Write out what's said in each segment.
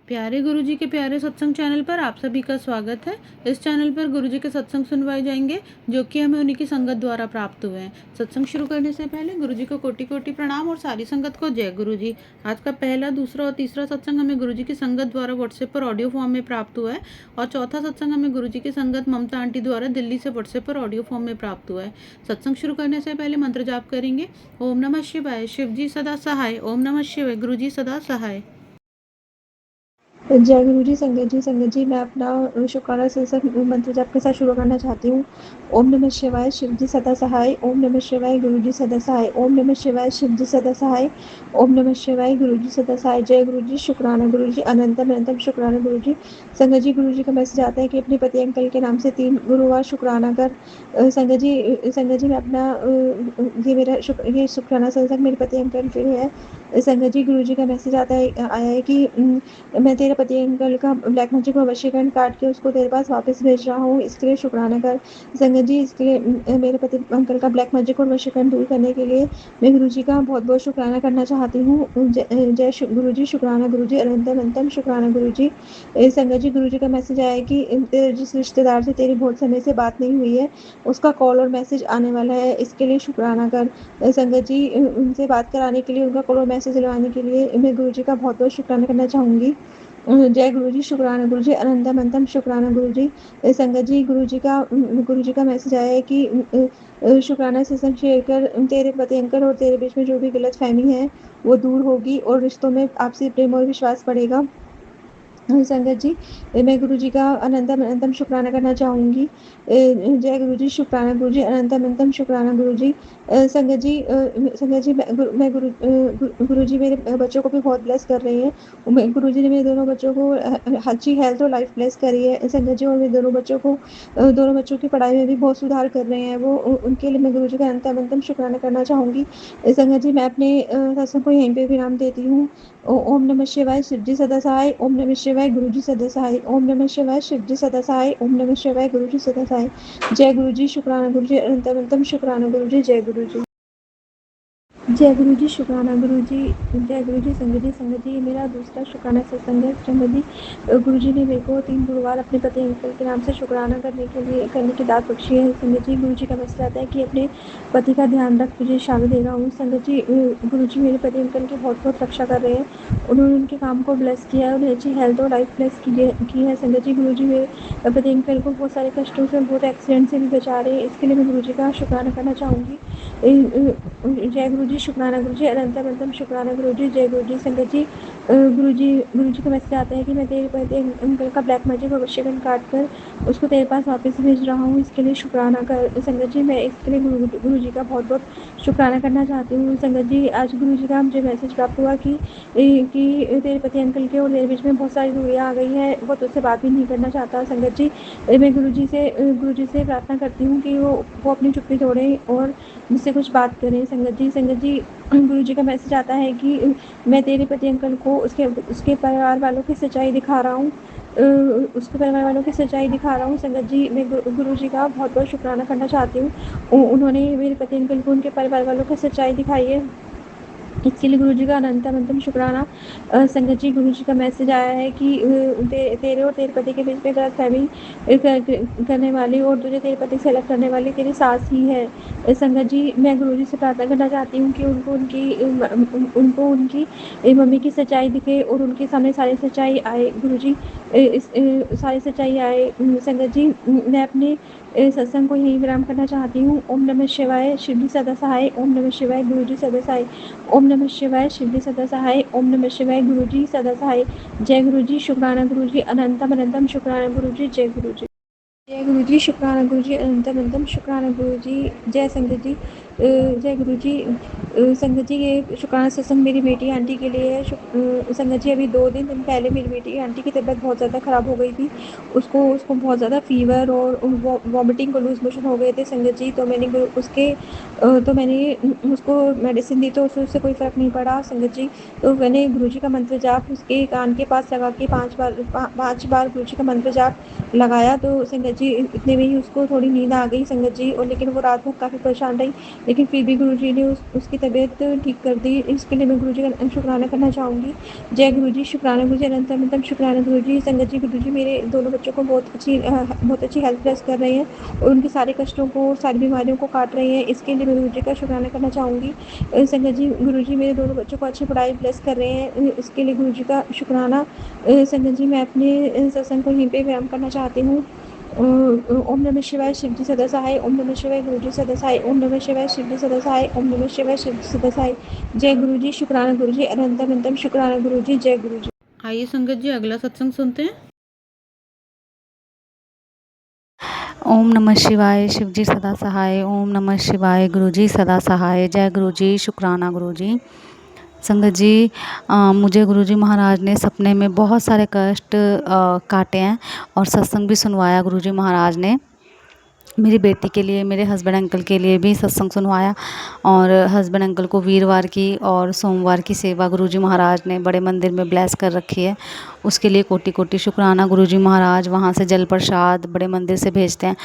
प्यारे गुरुजी के प्यारे सत्संग चैनल पर आप सभी का स्वागत है। इस चैनल पर गुरुजी के सत्संग सुनवाए जाएंगे जो कि हमें उन्हीं की संगत द्वारा प्राप्त हुए हैं। सत्संग शुरू करने से पहले गुरुजी को कोटि कोटि प्रणाम और सारी संगत को जय गुरुजी। आज का पहला, दूसरा और तीसरा सत्संग हमें गुरुजी की संगत द्वारा व्हाट्सएप पर ऑडियो फॉर्म में प्राप्त हुआ है और चौथा सत्संग हमें गुरुजी की संगत ममता आंटी द्वारा दिल्ली से व्हाट्सएप पर ऑडियो फॉर्म में प्राप्त हुआ है। सत्संग शुरू करने से पहले मंत्र जाप करेंगे। ओम नमः शिवाय, शिव जी सदा सहाय। ओम नमः शिवाय, गुरुजी सदा सहाय। जय गुरु जी। संगत जी, मैं अपना शुक्राना सत्संग मंत्र जाप के साथ शुरू करना चाहती हूँ। ओम नमः शिवाय, शिव जी सदा सहाय। ओम नमः शिवाय, गुरु जी सदा सहाय। ओम नमः शिवाय, शिव जी सदा सहाय। ओम नमः शिवाय, गुरु जी सदा सहाय। जय गुरु जी। शुक्राना गुरु जी, अनंतम अनंतम शुक्राना गुरु जी। संगत जी, गुरु जी का मैसेज आता है कि अपने पति अंकल के नाम से 3 गुरुवार शुक्राना कर। संगत जी मैं अपना ये शुक्राना सत्संग मेरे पति अंकल के लिए है। संगत जी, गुरु जी का मैसेज आया है कि मैं तेरे पति अंकल का ब्लैक मैजिक और वशीकरण काट के उसको तेरे पास वापस भेज रहा हूँ, इसके लिए शुक्राना कर। संगत जी, इसके लिए मेरे पति अंकल का ब्लैक मैजिक और वशीकरण दूर करने के लिए मैं गुरु जी का बहुत बहुत शुक्राना करना चाहती हूँ। जय गुरु जी। शुक्राना गुरु जी, अनंतम अनंतम शुक्राना गुरु जी। संगत जी, गुरु जी का मैसेज आया है कि जिस रिश्तेदार से तेरी बहुत समय से बात नहीं हुई है उसका कॉल और मैसेज आने वाला है, इसके लिए शुक्राना कर। संगत जी, उनसे बात कराने के लिए, उनका कॉल और मैसेज दिलवाने के लिए मैं गुरु जी का बहुत बहुत शुक्राना करना चाहूँगी। जय गुरु जी। शुक्राना गुरु जी, अनंतम अनंतम शुक्राना गुरु जी। संगत जी, गुरु जी का मैसेज आया है कि शुक्राना सत्संग शेयर कर, तेरे पति अंकल और तेरे बीच में जो भी गलतफहमी है वो दूर होगी और रिश्तों में आपसी प्रेम और विश्वास बढ़ेगा। संगत जी, मैं गुरु जी का अनंतम अनंतम शुक्राना करना चाहूँगी। जय गुरु जी। शुक्राना गुरु जी, अनंतम अनंतम शुक्राना गुरु जी। संगत जी, गुरु जी मेरे बच्चों को भी बहुत ब्लेस कर रहे हैं। गुरु जी ने मेरे दोनों बच्चों को अच्छी हेल्थ और लाइफ ब्लेस करी है। संगत जी, और मेरे दोनों बच्चों की पढ़ाई में भी बहुत सुधार कर रहे हैं वो। उनके लिए मैं गुरु जी का अनंतम अनंतम शुक्राना करना चाहूँगी। संगत जी, मैं अपने सत्संग को यहीं पे विराम देती हूँ। ओम नमः शिवाय, शिव जी सदा सहाय। ओम नमः शिवाय, गुरु जी सदा सहाय। ओम नमः शिवाय, शिव जी सदा सहाय। ओम नमः शिवाय, गुरु जी सदा सहाय। जय गुरु जी। शुक्राना गुरु जी, अनंतम अनंतम शुक्राना गुरु जी। जय गुरु जी। जय गुरु जी। शुक्राना गुरु जी। जय गुरु जी। संगत जी, ये मेरा दूसरा शुक्राना सत्संग है। संगत जी, गुरु जी ने मेरे को 3 गुरुवार अपने पति अंकल के नाम से शुक्राना करने की दात बख्शी है। संगत जी, गुरु जी का मैसेज आता है कि अपने पति का ध्यान रख, तुझे शादी दे रहा हूँ। संगत जी, गुरु जी मेरे पति अंकल की बहुत बहुत रक्षा कर रहे हैं। उन्होंने उनके काम को ब्लेस किया है, उन्हें अच्छी हेल्थ और लाइफ ब्लेस की है। संगत जी, गुरु जी मेरे पति अंकल को बहुत सारे कष्टों से, बहुत एक्सीडेंट से भी बचा रहे हैं, इसके लिए मैं गुरु जी का शुक्राना करना चाहूँगी। जय गुरु जी। शुक्राना गुरु जी, अनंतम अनंतम शुक्राना गुरु जी। जय गुरु जी। संगत जी, गुरु जी का मैसेज आता है कि मैं तेरे पति अंकल का ब्लैक मैजिक और वशीकरण काट कर उसको तेरे पास वापस भेज रहा हूँ, इसके लिए शुक्राना कर। संगत जी, मैं इसके लिए गुरु जी का बहुत बहुत शुक्राना करना चाहती हूँ। संगत जी, आज गुरु जी का मुझे मैसेज प्राप्त हुआ कि तेरे पति अंकल के और तेरे बीच में बहुत सारी दूरियाँ आ गई हैं, वो तुझसे बात भी नहीं करना चाहता। संगत जी, मैं गुरु जी से प्रार्थना करती हूँ कि वो अपनी चुप्पी तोड़ें और मुझसे कुछ बात करें। संगत जी, गुरु जी का मैसेज आता है कि मैं तेरे पति अंकल को उसके परिवार वालों की सच्चाई दिखा रहा हूँ। उसके परिवार वालों की सच्चाई दिखा रहा हूँ। संगत जी, मैं गुरु जी का बहुत बहुत शुक्राना करना चाहती हूँ। उन्होंने मेरे पति अंकल को उनके परिवार वालों की सच्चाई दिखाई है, इसके लिए गुरु जी का अनंतम अनंतम शुक्राना। संगत जी, गुरु जी का मैसेज आया है कि तेरे और तेरे पति के बीच में गलतफहमी करने वाली और तुझे तेरे पति से अलग करने वाली तेरी सास ही है। संगत जी, मैं गुरु जी से प्रार्थना करना चाहती हूँ कि उनको उनकी मम्मी की सच्चाई दिखे और उनके सामने सारी सच्चाई आए। गुरु जी, सारी सच्चाई आए। संगत जी, मैं अपने सत्संग को यहीं विराम करना चाहती हूँ। ओम नमः शिवाय, शिव जी सदा सहाय। ओम नमः शिवाय, गुरु जी सदा सहाय। ओम नमः शिवाय, शिव जी सदा सहाय। ओम नमः शिवाय, गुरु जी सदा सहाय। जय गुरु जी। शुक्राना गुरु जी, अनंतम अनंतम शुक्राना गुरु जी। जय गुरु जी। जय गुरु जी। शुक्राना गुरु जी, अनंतम अनंतम शुक्राना गुरु जी। जय संगत जी। जय गुरु जी। संगत जी, ये शुक्राना सत्संग मेरी बेटी आंटी के लिए है। संगत जी, अभी 2 दिन पहले मेरी बेटी आंटी की तबीयत बहुत ज़्यादा ख़राब हो गई थी। उसको बहुत ज़्यादा फ़ीवर और वॉमिटिंग और लूज़ मोशन हो गए थे। संगत जी, तो मैंने उसको मेडिसिन दी तो उससे कोई फ़र्क नहीं पड़ा। संगत जी, तो मैंने गुरु जी का मंत्र जाप उसके कान के पास लगा के 5 बार गुरु जी का मंत्र जाप लगाया, तो संगत जी इतने में ही उसको थोड़ी नींद आ गई। संगत जी, और लेकिन वो रात भर काफ़ी परेशान रही, लेकिन फिर भी गुरुजी ने उसकी तबीयत ठीक कर दी। इसके लिए मैं गुरुजी का शुक्राना करना चाहूँगी। जय गुरुजी, शुक्राना गुरुजी, अनंतम शुक्राना गुरुजी। संगत जी, गुरुजी मेरे दोनों बच्चों को बहुत अच्छी हेल्प ब्लेस कर रहे हैं और उनके सारे कष्टों को, सारी बीमारियों को काट रहे हैं। इसके लिए मैं गुरुजी का शुक्राना करना चाहूँगी। संगत जी, गुरुजी मेरे दोनों बच्चों को अच्छी पढ़ाई ब्लेस कर रहे हैं। इसके लिए गुरुजी का शुक्राना। संगत जी, मैं अपने सत्संग को यहीं पे विराम करना चाहती हूँ। ओम नमः शिवाय, शिव जी सदा सहाय। ओम नमः शिवाय, गुरु जी सदा सहाय। ओम नमः शिवाय, शिव जी सदा सहाय। ओम नमः शिवाय, शिव जी सदा सहाय। जय गुरु जी, शुक्राना गुरु जी, अनंतम शुक्राना गुरु जी। जय गुरु जी। आइए संगत जी अगला सत्संग सुनते हैं। ओम नमः शिवाय, शिव जी सदा सहाय। ओम नमः शिवाय, गुरु जी सदा सहाय। जय गुरु जी, शुक्राना गुरु जी। संगत जी, मुझे गुरु जी महाराज ने सपने में बहुत सारे कष्ट काटे हैं और सत्संग भी सुनवाया गुरु जी महाराज ने। मेरी बेटी के लिए, मेरे हस्बैंड अंकल के लिए भी सत्संग सुनवाया और हस्बैंड अंकल को वीरवार की और सोमवार की सेवा गुरुजी महाराज ने बड़े मंदिर में ब्लेस कर रखी है। उसके लिए कोटि कोटि शुक्राना गुरुजी महाराज। वहाँ से जल प्रसाद बड़े मंदिर से भेजते हैं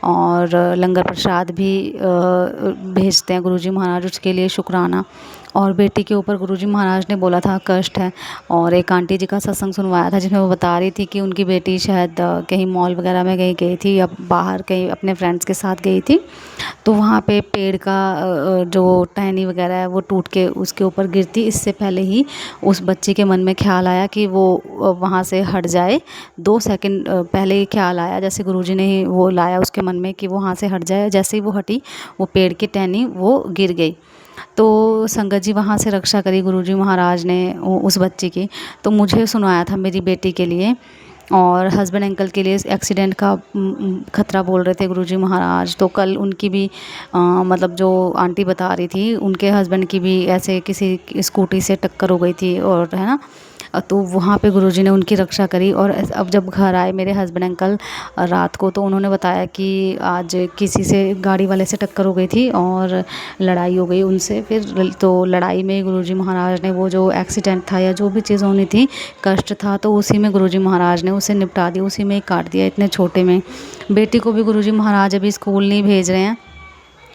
और लंगर प्रसाद भी भेजते हैं गुरुजी महाराज, उसके लिए शुक्राना। और बेटी के ऊपर गुरुजी महाराज ने बोला था कष्ट है, और एक आंटी जी का सत्संग सुनवाया था जिसमें वो बता रही थी कि उनकी बेटी शायद कहीं मॉल वगैरह में गई थी या बाहर कहीं अपने फ्रेंड्स के साथ गई थी, तो वहाँ पे पेड़ का जो टहनी वगैरह है वो टूट के उसके ऊपर गिरती। इससे पहले ही उस बच्चे के मन में ख्याल आया कि वो वहाँ से हट जाए। 2 सेकंड पहले ही ख्याल आया, जैसे गुरुजी ने ही वो लाया उसके मन में कि वो वहाँ से हट जाए। जैसे ही वो हटी, वो पेड़ की टहनी वो गिर गई। तो संगत जी वहाँ से रक्षा करी गुरुजी महाराज ने उस बच्ची की। तो मुझे सुनाया था मेरी बेटी के लिए, और हस्बैंड अंकल के लिए एक्सीडेंट का खतरा बोल रहे थे गुरुजी महाराज। तो कल उनकी भी मतलब जो आंटी बता रही थी, उनके हस्बैंड की भी ऐसे किसी स्कूटी से टक्कर हो गई थी, और है ना, तो वहाँ पे गुरुजी ने उनकी रक्षा करी। और अब जब घर आए मेरे हस्बैंड अंकल रात को, तो उन्होंने बताया कि आज किसी से, गाड़ी वाले से टक्कर हो गई थी और लड़ाई हो गई उनसे। फिर तो लड़ाई में गुरुजी महाराज ने वो जो एक्सीडेंट था या जो भी चीज़ होनी थी, कष्ट था, तो उसी में गुरुजी महाराज ने उसे निपटा दिया, उसी में ही काट दिया इतने छोटे में। बेटी को भी गुरुजी महाराज अभी स्कूल नहीं भेज रहे हैं,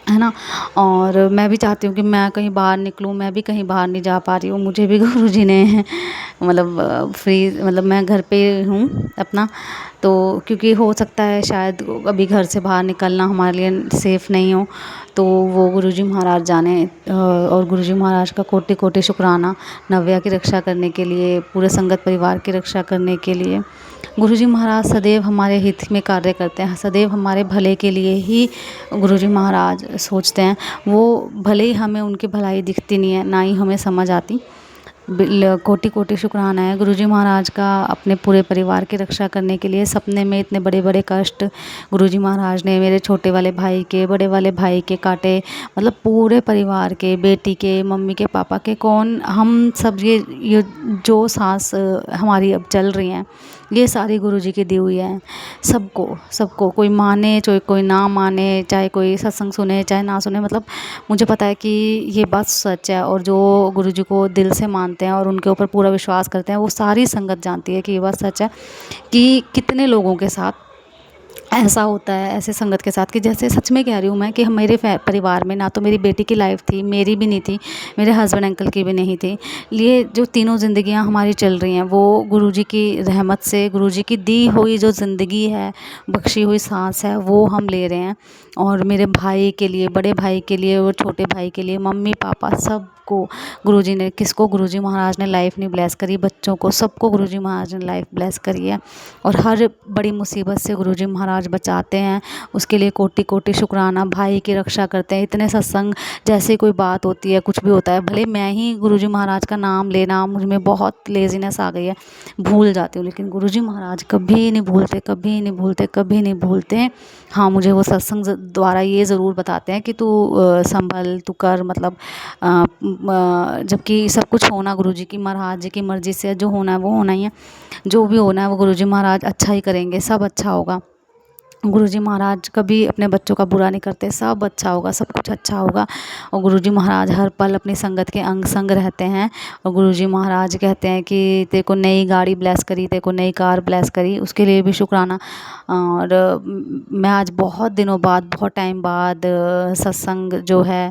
है ना। और मैं भी चाहती हूँ कि मैं कहीं बाहर निकलूँ, मैं भी कहीं बाहर नहीं जा पा रही हूँ। मुझे भी गुरुजी ने मतलब फ्री, मतलब मैं घर पे हूँ अपना, तो क्योंकि हो सकता है शायद अभी घर से बाहर निकलना हमारे लिए सेफ़ नहीं हो, तो वो गुरुजी महाराज जाने। और गुरुजी महाराज का कोटि कोटि शुक्राना, नव्या की रक्षा करने के लिए, पूरे संगत परिवार की रक्षा करने के लिए। गुरुजी महाराज सदैव हमारे हित में कार्य करते हैं, सदैव हमारे भले के लिए ही गुरुजी महाराज सोचते हैं। वो भले ही हमें उनकी भलाई दिखती नहीं है, ना ही हमें समझ आती। कोटि कोटि शुक्राना है गुरुजी महाराज का अपने पूरे परिवार की रक्षा करने के लिए। सपने में इतने बड़े बड़े कष्ट गुरुजी महाराज ने मेरे छोटे वाले भाई के, बड़े वाले भाई के काटे, मतलब पूरे परिवार के, बेटी के, मम्मी के, पापा के, कौन हम सब, ये जो सांस हमारी अब चल रही हैं, ये सारी गुरुजी की दी हुई है। सबको सबको, कोई माने चाहे कोई ना माने, चाहे कोई सत्संग सुने चाहे ना सुने, मतलब मुझे पता है कि ये बात सच है। और जो गुरुजी को दिल से मानते हैं और उनके ऊपर पूरा विश्वास करते हैं, वो सारी संगत जानती है कि ये बात सच है। कि कितने लोगों के साथ ऐसा होता है, ऐसे संगत के साथ, कि जैसे सच में कह रही हूँ मैं कि मेरे परिवार में ना तो मेरी बेटी की लाइफ थी, मेरी भी नहीं थी, मेरे हस्बैंड अंकल की भी नहीं थी। ये जो तीनों ज़िंदगियाँ हमारी चल रही हैं, वो गुरुजी की रहमत से, गुरुजी की दी हुई जो ज़िंदगी है, बख्शी हुई सांस है, वो हम ले रहे हैं। और मेरे भाई के लिए, बड़े भाई के लिए और छोटे भाई के लिए, मम्मी पापा सबको गुरुजी ने, किसको गुरुजी महाराज ने लाइफ नहीं ब्लेस करी, बच्चों को सबको गुरुजी महाराज ने लाइफ ब्लेस करी है। और हर बड़ी मुसीबत से गुरुजी महाराज बचाते हैं, उसके लिए कोटि कोटि शुक्राना। भाई की रक्षा करते हैं। इतने सत्संग, जैसे कोई बात होती है, कुछ भी होता है, भले मैं ही गुरुजी महाराज का नाम लेना, मुझ में बहुत लेज़ीनेस आ गई है, भूल जाती हूँ, लेकिन गुरुजी महाराज कभी नहीं भूलते, कभी नहीं भूलते, कभी नहीं भूलते। हाँ, मुझे वो सत्संग द्वारा ये ज़रूर बताते हैं कि तू संभल, तू कर, मतलब जबकि सब कुछ होना गुरुजी की, महाराज जी की मर्ज़ी से, जो होना है वो होना ही है, जो भी होना है वो गुरुजी महाराज अच्छा ही करेंगे, सब अच्छा होगा। गुरुजी महाराज कभी अपने बच्चों का बुरा नहीं करते, सब अच्छा होगा, सब कुछ अच्छा होगा। और गुरुजी महाराज हर पल अपनी संगत के अंग संग रहते हैं। और गुरुजी महाराज कहते हैं कि तेरे को नई गाड़ी ब्लेस करी, तेरे को नई कार ब्लेस करी, उसके लिए भी शुक्राना। और मैं आज बहुत दिनों बाद, बहुत टाइम बाद सत्संग जो है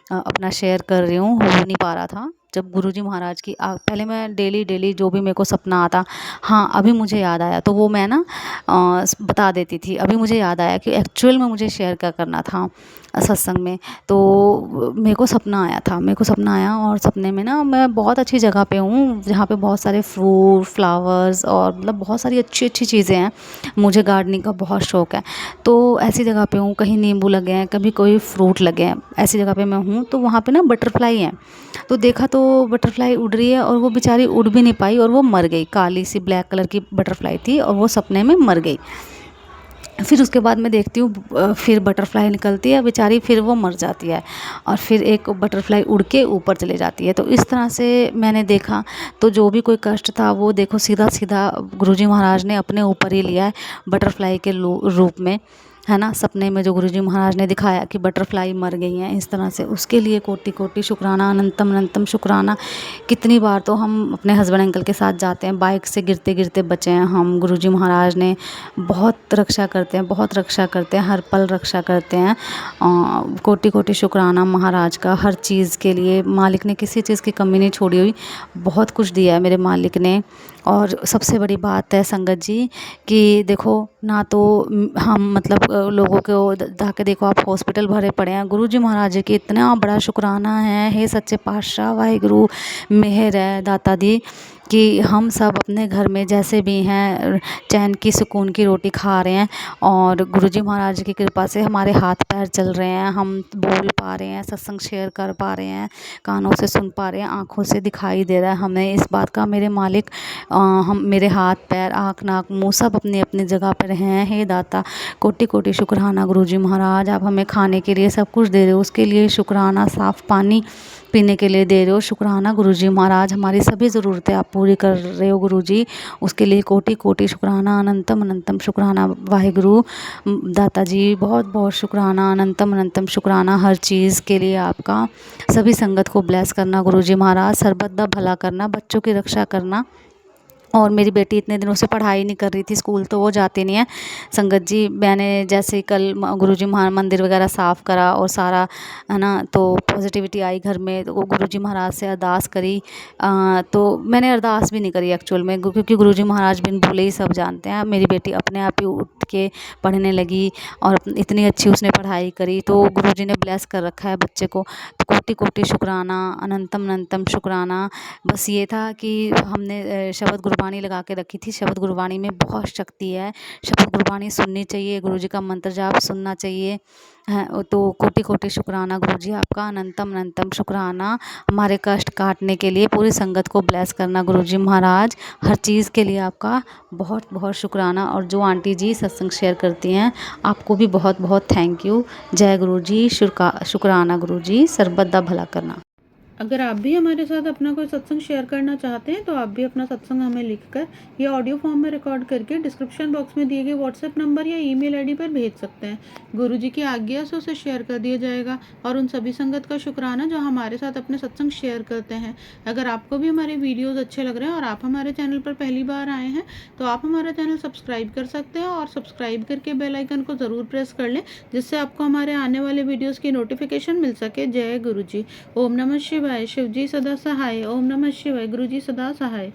अपना शेयर कर रही हूँ, हो नहीं पा रहा था। जब गुरुजी महाराज की पहले मैं डेली जो भी मेरे को सपना आता, हाँ अभी मुझे याद आया तो वो मैं ना बता देती थी। अभी मुझे याद आया कि एक्चुअल में मुझे शेयर क्या करना था सत्संग में। तो मेरे को सपना आया था, मेरे को सपना आया और सपने में ना मैं बहुत अच्छी जगह पे हूँ जहाँ पे बहुत सारे फ्रूट, फ्लावर्स और मतलब बहुत सारी अच्छी अच्छी चीज़ें हैं। मुझे गार्डनिंग का बहुत शौक़ है। तो ऐसी जगह पे हूँ, कहीं नींबू लगे हैं, कभी कोई फ्रूट लगे हैं, ऐसी जगह पे मैं हूँ। तो वहाँ पे ना बटरफ्लाई है। तो देखा तो बटरफ्लाई उड़ रही है और वो बेचारी उड़ भी नहीं पाई और वो मर गई। काली सी ब्लैक कलर की बटरफ्लाई थी और वो सपने में मर गई। फिर उसके बाद मैं देखती हूँ फिर बटरफ्लाई निकलती है बेचारी, फिर वो मर जाती है और फिर एक बटरफ्लाई उड़ के ऊपर चले जाती है। तो इस तरह से मैंने देखा। तो जो भी कोई कष्ट था वो देखो सीधा सीधा गुरुजी महाराज ने अपने ऊपर ही लिया है बटरफ्लाई के रूप में, है ना। सपने में जो गुरुजी महाराज ने दिखाया कि बटरफ्लाई मर गई हैं इस तरह से, उसके लिए कोटि कोटि शुक्राना, अनंतम अनंतम शुक्राना। कितनी बार तो हम अपने हस्बैंड अंकल के साथ जाते हैं, बाइक से गिरते गिरते बचे हैं हम। गुरुजी महाराज ने बहुत रक्षा करते हैं, बहुत रक्षा करते हैं, हर पल रक्षा करते हैं। कोटि कोटि शुक्राना महाराज का हर चीज़ के लिए। मालिक ने किसी चीज़ की कमी नहीं छोड़ी हुई, बहुत कुछ दिया है मेरे मालिक ने। और सबसे बड़ी बात है संगत जी कि देखो ना तो हम मतलब लोगों को जाके देखो, आप हॉस्पिटल भरे पड़े हैं, गुरुजी महाराज जी की इतना बड़ा शुक्राना है। हे सच्चे पातशाह वाहिगुरु, मेहर है दाता दी कि हम सब अपने घर में जैसे भी हैं चैन की सुकून की रोटी खा रहे हैं। और गुरुजी महाराज की कृपा से हमारे हाथ पैर चल रहे हैं, हम बोल पा रहे हैं, सत्संग शेयर कर पा रहे हैं, कानों से सुन पा रहे हैं, आँखों से दिखाई दे रहा है हमें इस बात का। मेरे मालिक हम मेरे हाथ पैर, आँख नाक मुँह सब अपनी अपनी जगह पर हैं। हे दाता कोटि कोटि शुक्राना गुरुजी महाराज, आप हमें खाने के लिए सब कुछ दे रहे हो, उसके लिए शुक्राना। साफ़ पानी पीने के लिए दे रहे हो, शुक्राना गुरुजी महाराज। हमारी सभी ज़रूरतें आप पूरी कर रहे हो गुरुजी, उसके लिए कोटि कोटि शुक्राना, अनंतम अनंतम शुक्राना वाहिगुरु दाता जी। बहुत बहुत शुक्राना, अनंतम अनंतम शुक्राना हर चीज़ के लिए आपका। सभी संगत को ब्लेस करना गुरुजी महाराज, सर्बत दा भला करना, बच्चों की रक्षा करना। और मेरी बेटी इतने दिनों से पढ़ाई नहीं कर रही थी, स्कूल तो वो जाती नहीं है संगत जी। मैंने जैसे कल गुरुजी मंदिर वगैरह साफ़ करा और सारा, है ना, तो पॉजिटिविटी आई घर में। तो वो गुरुजी महाराज से अरदास करी। तो मैंने अरदास भी नहीं करी एक्चुअल में, क्योंकि गुरुजी महाराज बिन भूले ही सब जानते हैं। मेरी बेटी अपने आप ही उठ के पढ़ने लगी और इतनी अच्छी उसने पढ़ाई करी। तो गुरुजी ने ब्लेस कर रखा है बच्चे को। तो कोटि कोटि शुक्राना, अनंतम अनंतम शुक्राना। बस ये था कि हमने शब्द गुरबानी लगा के रखी थी। शब्द गुरबानी में बहुत शक्ति है, शब्द गुरबानी सुननी चाहिए, गुरुजी का मंत्र जाप सुनना चाहिए, है। तो कोटि कोटि शुक्राना गुरुजी आपका, अनंतम अनंतम शुक्राना। हमारे कष्ट काटने के लिए पूरी संगत को ब्लेस करना गुरुजी महाराज, हर चीज़ के लिए आपका बहुत बहुत शुक्राना। और जो आंटी जी सत्संग शेयर करती हैं आपको भी बहुत बहुत थैंक यू। जय गुरुजी, शुक्राना गुरुजी, सर्बत दा भला करना। अगर आप भी हमारे साथ अपना कोई सत्संग शेयर करना चाहते हैं तो आप भी अपना सत्संग हमें लिखकर या ऑडियो फॉर्म में रिकॉर्ड करके डिस्क्रिप्शन बॉक्स में दिए गए व्हाट्सएप नंबर या ईमेल आईडी पर भेज सकते हैं। गुरुजी की आज्ञा से उसे शेयर कर दिया जाएगा। और उन सभी संगत का शुक्राना जो हमारे साथ अपने सत्संग शेयर करते हैं। अगर आपको भी हमारे वीडियोज़ अच्छे लग रहे हैं और आप हमारे चैनल पर पहली बार आए हैं तो आप हमारा चैनल सब्सक्राइब कर सकते हैं और सब्सक्राइब करके बेल आइकन को ज़रूर प्रेस कर लें, जिससे आपको हमारे आने वाले वीडियोज़ की नोटिफिकेशन मिल सके। जय गुरुजी। ओम नमः शिवाय। शिवजी सदा सहाय। ओम नमः शिवाय। गुरुजी सदा सहाय।